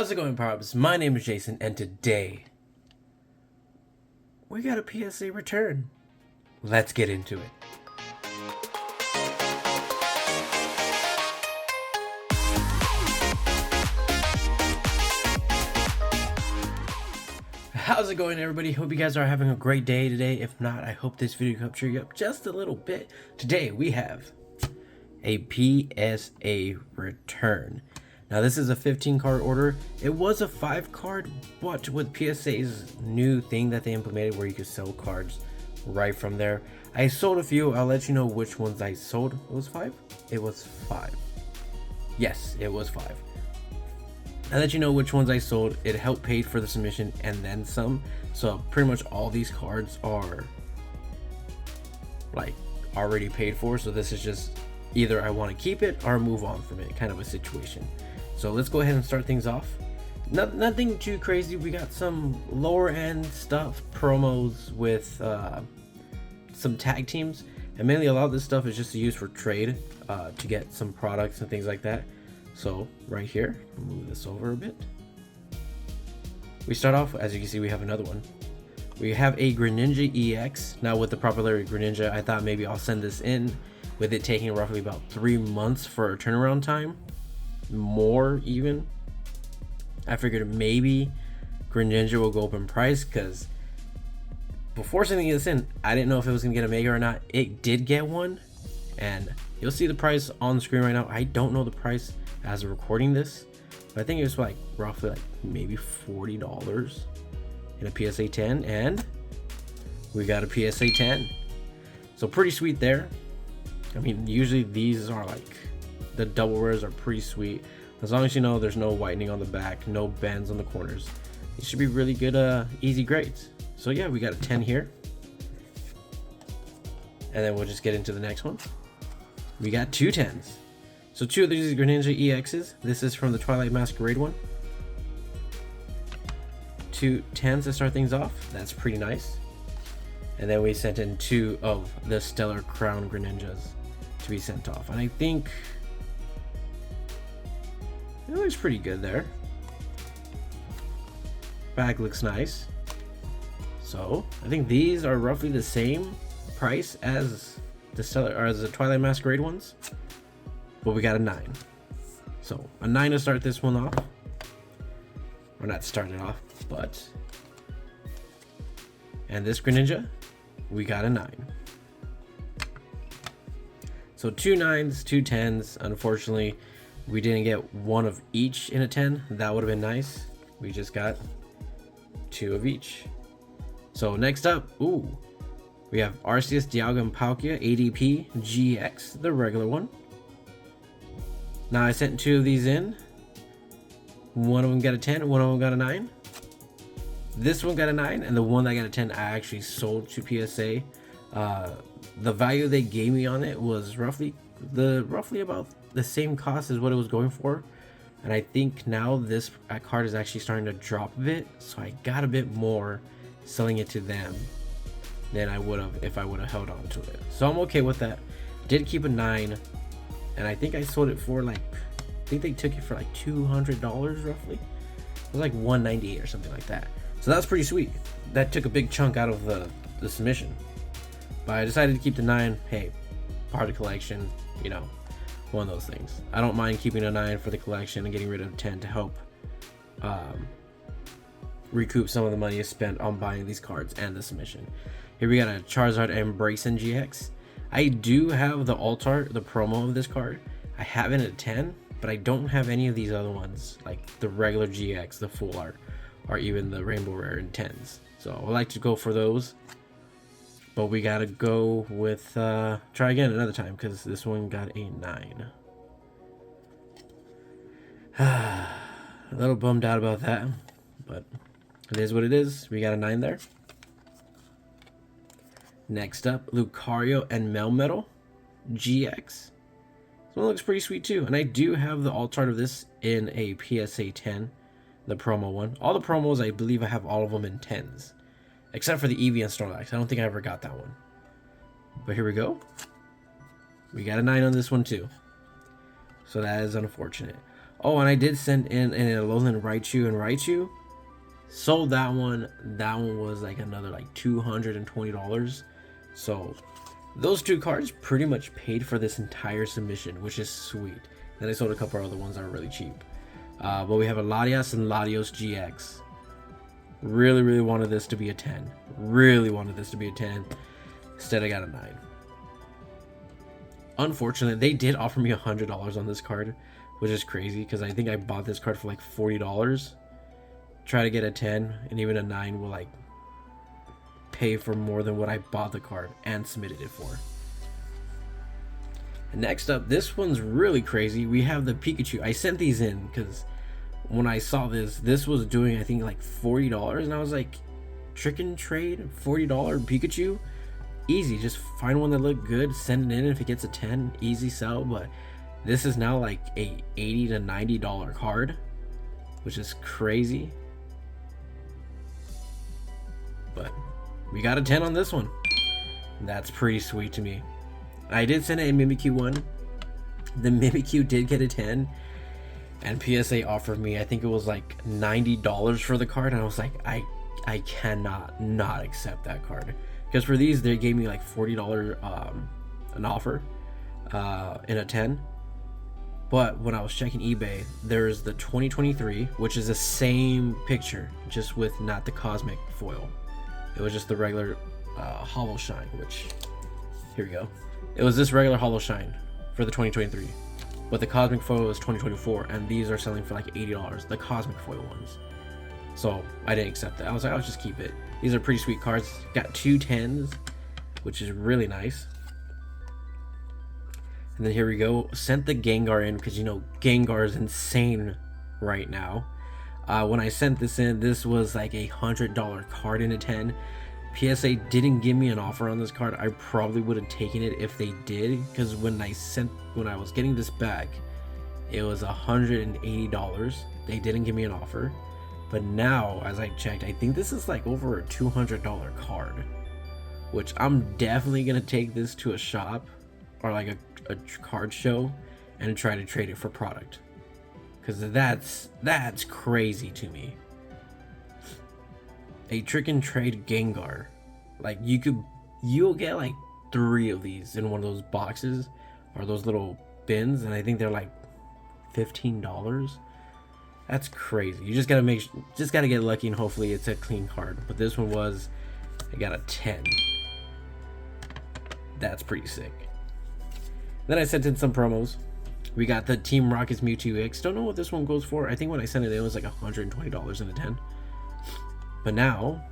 How's it going, Power-Ups? My name is Jason, and today we got a PSA return. Let's get into it. How's it going, everybody? Hope you guys are having a great day today. If not, I hope this video can cheer you up just a little bit. Today we have a PSA return. Now this is a 15 card order. It was a 5 card, but with PSA's new thing that they implemented where you could sell cards right from there, I sold a few. I'll let you know which ones I sold. It was 5? It was 5. Yes, it was 5. I'll let you know which ones I sold. It helped pay for the submission and then some. So pretty much all these cards are like already paid for. So this is just either I want to keep it or move on from it, kind of a situation. So let's go ahead and start things off. Nothing too crazy. We got some lower end stuff, promos with some tag teams, and mainly a lot of this stuff is just to use for trade to get some products and things like that. So right here, move this over a bit. We start off, as you can see, we have another one. We have a Greninja EX. Now with the popularity of Greninja, I thought maybe I'll send this in with it taking roughly about 3 months for a turnaround time. More even. I figured maybe Greninja will go up in price because before sending this in, I didn't know if it was gonna get a mega or not. It did get one, and you'll see the price on the screen right now. I don't know the price as of recording this, but I think it was like roughly like maybe $40 in a PSA 10, and we got a PSA 10. So pretty sweet there. I mean, usually these are like, the double rares are pretty sweet. As long as you know there's no whitening on the back, no bends on the corners, it should be really good, easy grades. So yeah, we got a 10 here. And then we'll just get into the next one. We got 2 10s. So 2 of these Greninja EXs. This is from the Twilight Masquerade one. 2 10s to start things off. That's pretty nice. And then we sent in 2 of the Stellar Crown Greninjas to be sent off. And I think it looks pretty good there. Back looks nice. So I think these are roughly the same price as the Stellar or as the Twilight Masquerade ones, but we got a 9. So a 9 to start this one off. Or not start it off, but. And this Greninja, we got a 9. So 2 9s, 2 10s. Unfortunately, we didn't get one of each in a 10. That would have been nice. We just got 2 of each. So next up, we have Arceus, Dialga, and Palkia ADP GX, the regular one. Now I sent 2 of these in. One of them got a 10, one of them got a 9. This one got a 9, and the one that got a 10 I actually sold to PSA. The value they gave me on it was roughly about the same cost as what it was going for, and I think now this card is actually starting to drop a bit, so I got a bit more selling it to them than I would have if I would have held on to it. So I'm okay with that. Did keep a 9, and I think I sold it for like, I think they took it for like $200 roughly. It was like $198 or something like that. So that's pretty sweet. That took a big chunk out of the submission. But I decided to keep the 9. Hey, part of the collection, you know, one of those things. I don't mind keeping a 9 for the collection and getting rid of 10 to help recoup some of the money spent on buying these cards and the submission. Here we got a Charizard and Braixen GX. I do have the alt art, the promo of this card. I have it at 10, but I don't have any of these other ones, like the regular GX, the full art, or even the Rainbow Rare in 10s. So I like to go for those. But we gotta go with, try again another time, because this one got a 9. A little bummed out about that, but it is what it is. We got a 9 there. Next up, Lucario and Melmetal GX. This one looks pretty sweet too, and I do have the alt art of this in a PSA 10, the promo one. All the promos, I believe I have all of them in 10s. Except for the Eevee and Snorlax. I don't think I ever got that one. But here we go. We got a 9 on this one too. So that is unfortunate. Oh, and I did send in an Alolan Raichu and Raichu. Sold that one. That one was like another like $220. So those two cards pretty much paid for this entire submission, which is sweet. Then I sold a couple other ones that were really cheap. But we have a Latias and Latios GX. Really wanted this to be a 10. Really wanted this to be a 10. Instead I got a 9. Unfortunately, they did offer me $100 on this card, which is crazy because I think I bought this card for like $40. Try to get a 10 and even a 9 will like pay for more than what I bought the card and submitted it for. And next up, this one's really crazy. We have the Pikachu. I sent these in because when I saw this was doing I think like $40, and I was like, trick and trade $40 Pikachu, easy. Just find one that looked good, send it in. If it gets a 10, easy sell. But this is now like a $80 to $90 card, which is crazy. But we got a 10 on this one. That's pretty sweet to me. I did send it a Mimikyu one. The Mimikyu did get a 10, and PSA offered me, I think it was like $90 for the card, and I was like, I cannot not accept that card, because for these they gave me like $40 an offer in a 10. But when I was checking eBay, there's the 2023, which is the same picture, just with not the cosmic foil. It was just the regular hollow shine, which, here we go. It was this regular hollow shine for the 2023, but the cosmic foil is 2024, and these are selling for like $80, the cosmic foil ones. So I didn't accept that. I was like, I'll just keep it. These are pretty sweet cards. Got 2 10s, which is really nice. And then here we go. Sent the Gengar in because, you know, Gengar is insane right now. When I sent this in, this was like a $100 card in a 10. PSA didn't give me an offer on this card. I probably would have taken it if they did, because when I was getting this back, it was $180. They didn't give me an offer. But now, as I checked, I think this is like over a $200 card, which I'm definitely gonna take this to a shop or like a card show and try to trade it for product, because that's crazy to me. A trick and trade Gengar, like you'll get like 3 of these in one of those boxes or those little bins, and I think they're like $15. That's crazy. You just gotta get lucky, and hopefully it's a clean card. But this one was, I got a 10. That's pretty sick. Then I sent in some promos. We got the Team Rocket's Mewtwo X. Don't know what this one goes for. I think when I sent it, it was like $120 in a 10. But now,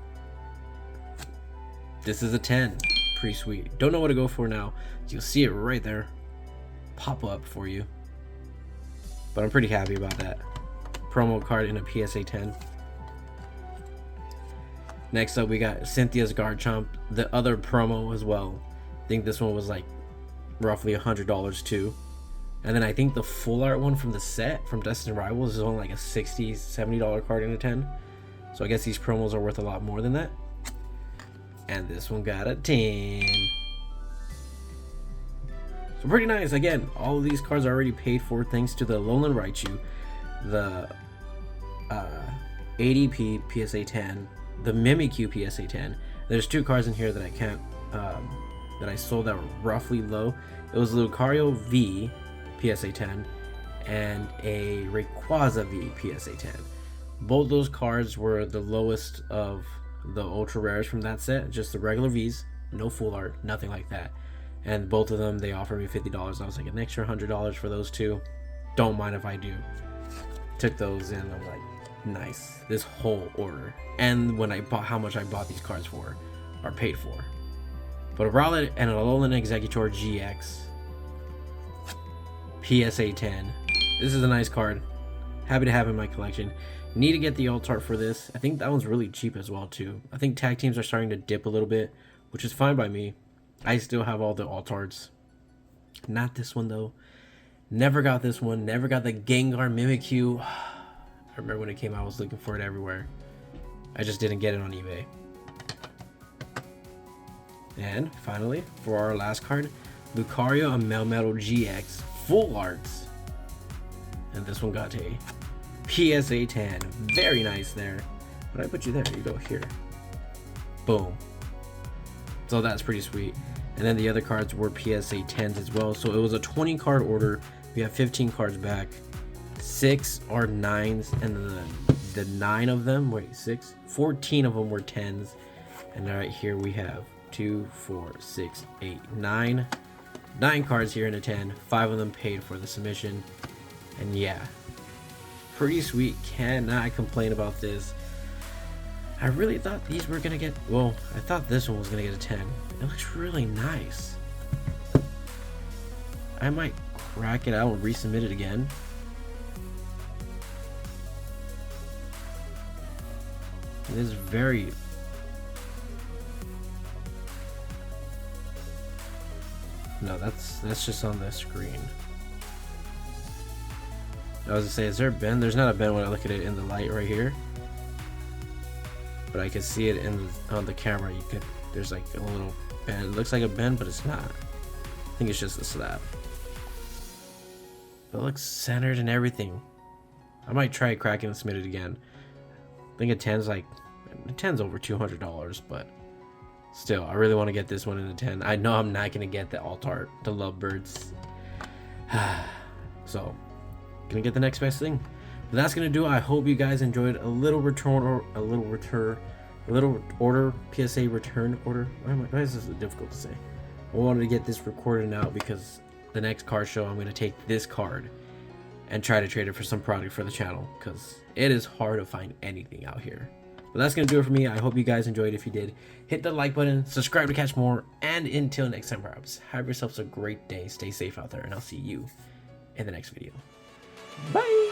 this is a 10. Pretty sweet. Don't know what to go for now. You'll see it right there pop up for you. But I'm pretty happy about that. Promo card in a PSA 10. Next up, we got Cynthia's Garchomp, the other promo as well. I think this one was like roughly $100 too. And then I think the full art one from the set from Destined Rivals is only like a $60, $70 card in a 10. So I guess these promos are worth a lot more than that. And this one got a 10. So pretty nice. Again, all of these cards are already paid for thanks to the Alolan Raichu, the ADP PSA 10, the Mimikyu PSA 10. There's 2 cards in here that I can't, that I sold that were roughly low. It was Lucario V PSA 10 and a Rayquaza V PSA 10. Both those cards were the lowest of the ultra rares from that set, just the regular Vs, no full art, nothing like that. And both of them, they offered me $50. I was like, an extra $100 for those 2. Don't mind if I do. Took those in. I'm like, nice. This whole order, and when I bought, how much I bought these cards for, are paid for. But a Rowlet and an Alolan Executor GX PSA 10. This is a nice card. Happy to have in my collection. Need to get the alt art for this. I think that one's really cheap as well too. I think tag teams are starting to dip a little bit, which is fine by me. I still have all the alt arts. Not this one though. Never got this one. Never got the Gengar Mimikyu. I remember when it came out, I was looking for it everywhere. I just didn't get it on eBay. And finally, for our last card, Lucario and Melmetal GX full arts. And this one got a PSA 10. Very nice there. But I put you there. You go here. Boom. So that's pretty sweet. And then the other cards were PSA 10s as well. So it was a 20 card order. We have 15 cards back. 6 are 9s. And then the 9 of them, 14 of them were 10s. And right here we have 2, 4, 6, 8, 9. 9 cards here in a 10. 5 of them paid for the submission. And yeah, pretty sweet. Cannot complain about this. I really thought these were gonna get, well, I thought this one was gonna get a 10. It looks really nice. I might crack it out and resubmit it again. It is very, no, that's just on the screen. I was gonna say, is there a bend? There's not a bend when I look at it in the light right here, but I can see it on the camera. There's like a little bend. It looks like a bend, but it's not. I think it's just the slab. But it looks centered and everything. I might try cracking and submit it again. I think a 10's over $200, but still, I really want to get this one in the 10. I know I'm not gonna get the alt art, the lovebirds. So, gonna get the next best thing. But that's gonna do it. I hope you guys enjoyed a little order PSA return order. Why is this so difficult to say? I wanted to get this recorded out because the next card show I'm gonna take this card and try to trade it for some product for the channel, because it is hard to find anything out here. But that's gonna do it for me. I hope you guys enjoyed. If you did, hit the like button, subscribe to catch more, and until next time, perhaps, have yourselves a great day. Stay safe out there, and I'll see you in the next video. Bye.